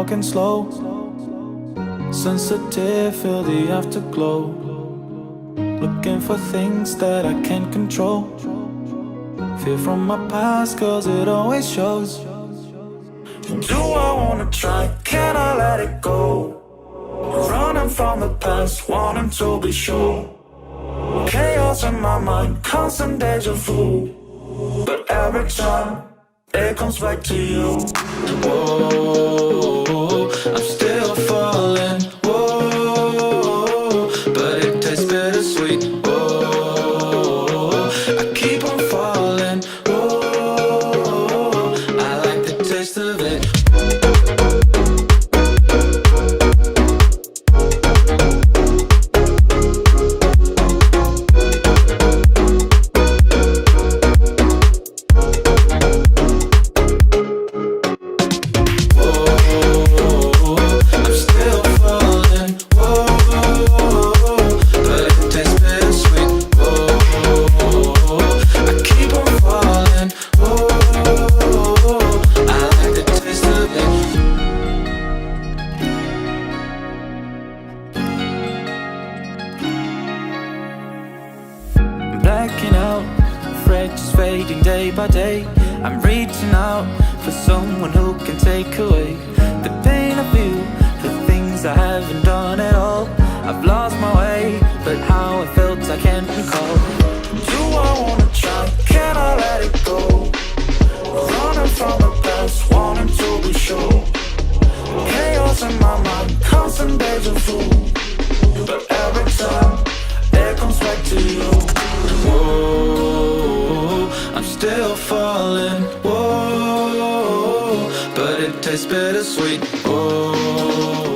walking slow, sensitive, feel the afterglow. Looking for things that I can't control. Fear from my past, cause it always shows. Do I wanna try? Can I let it go? Running from the past, wanting to be sure. Chaos in my mind, constant deja vu. But every time, it comes back to you. Whoa, I'm still falling. Whoa, but it tastes bittersweet. Whoa, I keep on falling. Whoa, I like the taste of it. Blacking out, afraid just fading day by day. I'm reaching out for someone who can take away the pain I feel, the things I haven't done at all. I've lost my way, but how I felt I can't recall. Do I wanna try? Can I let it go? Running from the past, wanting to be sure. Chaos in my mind, constant deja vu. But every time, it comes back to you. Whoa, I'm still falling. Whoa, but it tastes bittersweet. Whoa.